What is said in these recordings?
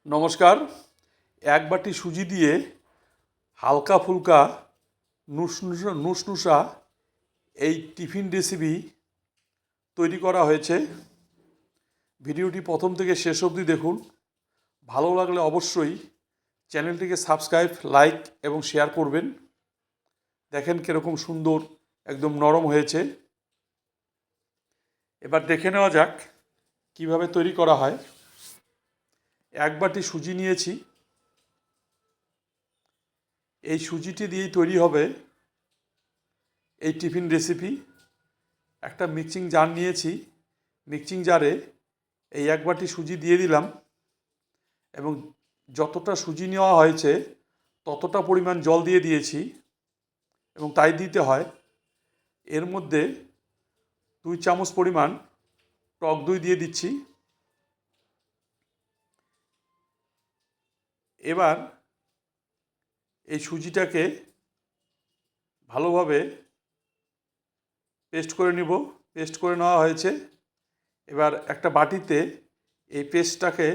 নমস্কার। এক বাটি সুজি দিয়ে হালকা ফুলকা নুসনুসা এই টিফিন রেসিপি তৈরি করা হয়েছে। ভিডিওটি প্রথম থেকে শেষ অবধি দেখুন। ভালো লাগলে অবশ্যই চ্যানেলটিকে সাবস্ক্রাইব, লাইক এবং শেয়ার করবেন। দেখেন কীরকম সুন্দর একদম নরম হয়েছে। এবার দেখে নেওয়া যাক কিভাবে তৈরি করা হয়। এক বাটি সুজি নিয়েছি। এই সুজিটি দিয়েই তৈরি হবে এই টিফিন রেসিপি। একটা মিক্সিং জার নিয়েছি। মিক্সিং জারে এই এক বাটি সুজি দিয়ে দিলাম এবং যতটা সুজি নেওয়া হয়েছে ততটা পরিমাণ জল দিয়ে দিয়েছি এবং তাই দিতে হয়। এর মধ্যে 2 চামচ পরিমাণ টক দই দিয়ে দিচ্ছি। এবার এই সুজিটাকে ভালোভাবে পেস্ট করে নিব। পেস্ট করে নেওয়া হয়েছে। এবার একটা বাটিতে এই পেস্টটাকে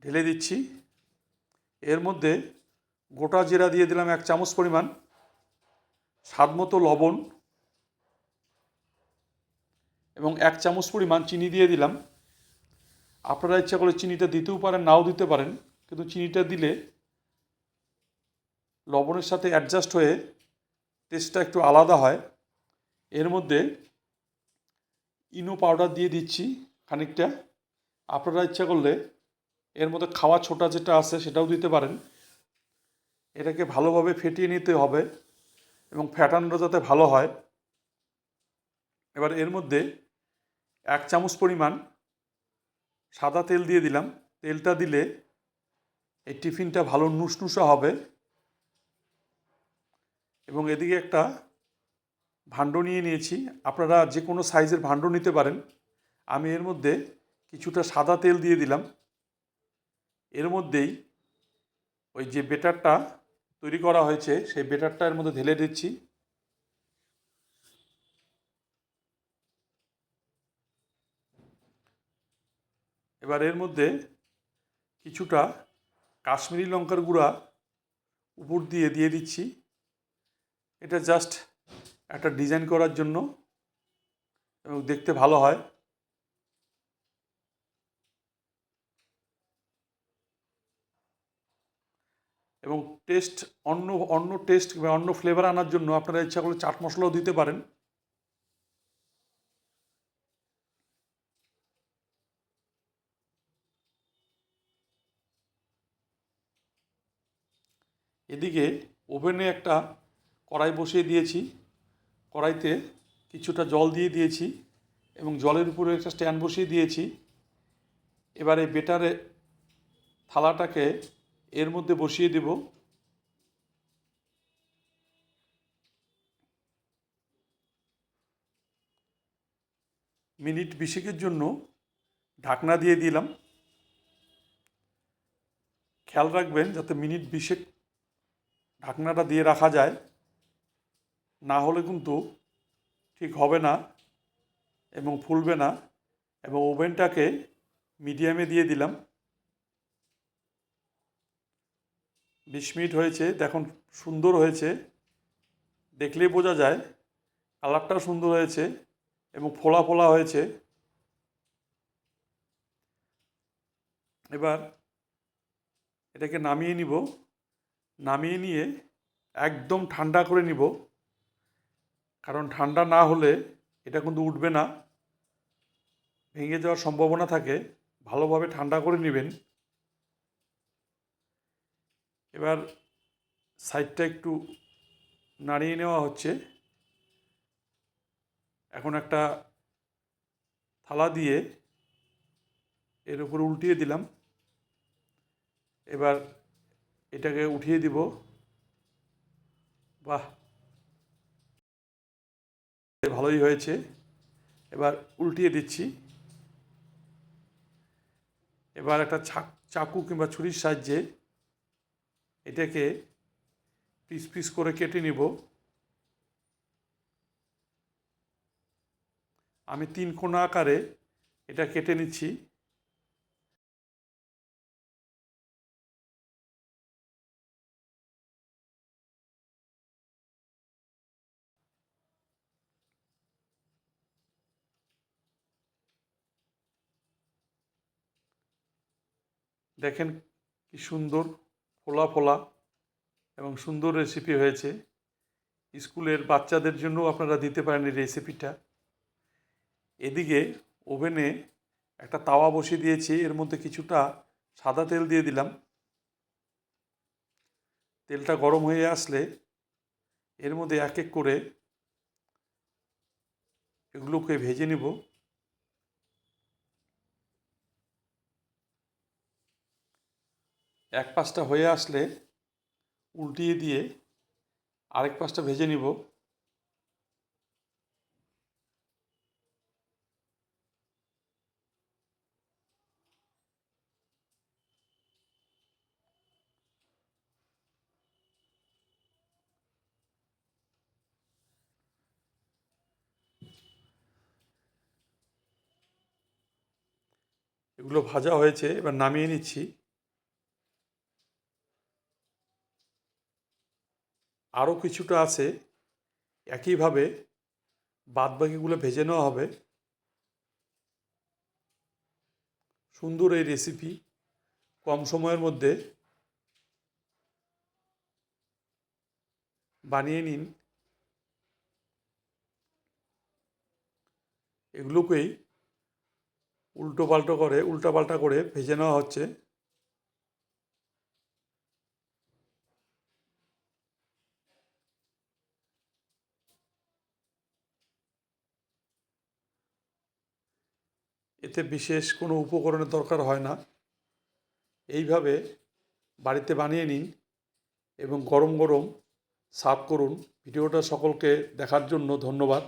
ঢেলে দিচ্ছি। এর মধ্যে গোটা জিরা দিয়ে দিলাম 1 চামচ পরিমাণ, স্বাদ মতো লবণ এবং 1 চামচ পরিমাণ চিনি দিয়ে দিলাম। আপনারা ইচ্ছা করে চিনিটা দিতেও পারেন, নাও দিতে পারেন, কিন্তু চিনিটা দিলে লবণের সাথে অ্যাডজাস্ট হয়ে টেস্টটা একটু আলাদা হয়। এর মধ্যে ইনো পাউডার দিয়ে দিচ্ছি খানিকটা। আপনারা ইচ্ছা করলে এর মধ্যে খাওয়া ছোটা যেটা আছে সেটাও দিতে পারেন। এটাকে ভালোভাবে ফেটিয়ে নিতে হবে এবং ফ্যাটানোটা যাতে ভালো হয়। এবার এর মধ্যে 1 চামচ পরিমাণ সাদা তেল দিয়ে দিলাম। তেলটা দিলে এই টিফিনটা ভালো নুসনুসা হবে। এবং এদিকে একটা ভাণ্ড নিয়ে নিয়েছি। আপনারা যে কোনো সাইজের ভাণ্ড নিতে পারেন। আমি এর মধ্যে কিছুটা সাদা তেল দিয়ে দিলাম। এর মধ্যেই ওই যে বেটারটা তৈরি করা হয়েছে সেই বেটারটা এর মধ্যে ঢেলে দিচ্ছি। এবার এর মধ্যে কিছুটা কাশ্মীরি লঙ্কার গুঁড়া উপর দিয়ে দিচ্ছি। এটা জাস্ট একটা ডিজাইন করার জন্য এবং দেখতে ভালো হয়। এবং টেস্ট অন্য অন্য টেস্ট বা অন্য ফ্লেভার আনার জন্য আপনারা ইচ্ছা করলে চাট মশলাও দিতে পারেন। এদিকে ওভেনে একটা কড়াই বসিয়ে দিয়েছি। কড়াইতে কিছুটা জল দিয়ে দিয়েছি এবং জলের উপরে একটা স্ট্যান্ড বসিয়ে দিয়েছি। এবারে বেটারে থালাটাকে এর মধ্যে বসিয়ে দেব। মিনিট 20 জন্য ঢাকনা দিয়ে দিলাম। খেয়াল রাখবেন যাতে মিনিট 20 ঢাকনাটা দিয়ে রাখা যায়, না হলে কিন্তু ঠিক হবে না এবং ফুলবে না। এবং ওভেনটাকে মিডিয়ামে দিয়ে দিলাম। 20 মিনিট হয়েছে। দেখুন সুন্দর হয়েছে, দেখলেই বোঝা যায়। কালারটাও সুন্দর হয়েছে এবং ফোলা ফোলা হয়েছে। এবার এটাকে নামিয়ে নিব। নামিয়ে নিয়ে একদম ঠান্ডা করে নিব, কারণ ঠান্ডা না হলে এটা কিন্তু উঠবে না, ভেঙে যাওয়ার সম্ভাবনা থাকে। ভালোভাবে ঠান্ডা করে নেবেন। এবার সাইডটা একটু নাড়িয়ে নেওয়া হচ্ছে। এখন একটা থালা দিয়ে এর উপর উল্টিয়ে দিলাম। এবার এটাকে উঠিয়ে দিব। বাহ, ভালোই হয়েছে। এবার উল্টিয়ে দিচ্ছি। এবার একটা চাকু কিংবা ছুরির সাহায্যে এটাকে পিস পিস করে কেটে নিব। আমি 3 কোণা আকারে এটা কেটে নিচ্ছি। দেখেন কি সুন্দর ফোলা ফোলা এবং সুন্দর রেসিপি হয়েছে। স্কুলের বাচ্চাদের জন্য আপনারা দিতে পারেন এই রেসিপিটা। এদিকে ওভেনে একটা তাওয়া বসিয়ে দিয়েছি, এর মধ্যে কিছুটা সাদা তেল দিয়ে দিলাম। তেলটা গরম হয়ে আসলে এর মধ্যে এক এক করে এগুলোকে ভেজে নিব। এক পাশটা হয়ে আসলে উল্টিয়ে দিয়ে আরেক পাশটা ভেজে নিব। এগুলো ভাজা হয়েছে, এবার নামিয়ে নিচ্ছি। আরও কিছুটা আছে, একইভাবে বাদবাকিগুলো ভেজে নেওয়া হবে। সুন্দর এই রেসিপি, কম সময়ের মধ্যে বানিয়ে নিন। এগুলোকেই উল্টাপাল্টা করে ভেজে নেওয়া হচ্ছে। এতে বিশেষ কোনো উপকরণের দরকার হয় না। এইভাবে বাড়িতে বানিয়ে নিন এবং গরম গরম সার্ভ করুন। ভিডিওটা সকলকে দেখার জন্য ধন্যবাদ।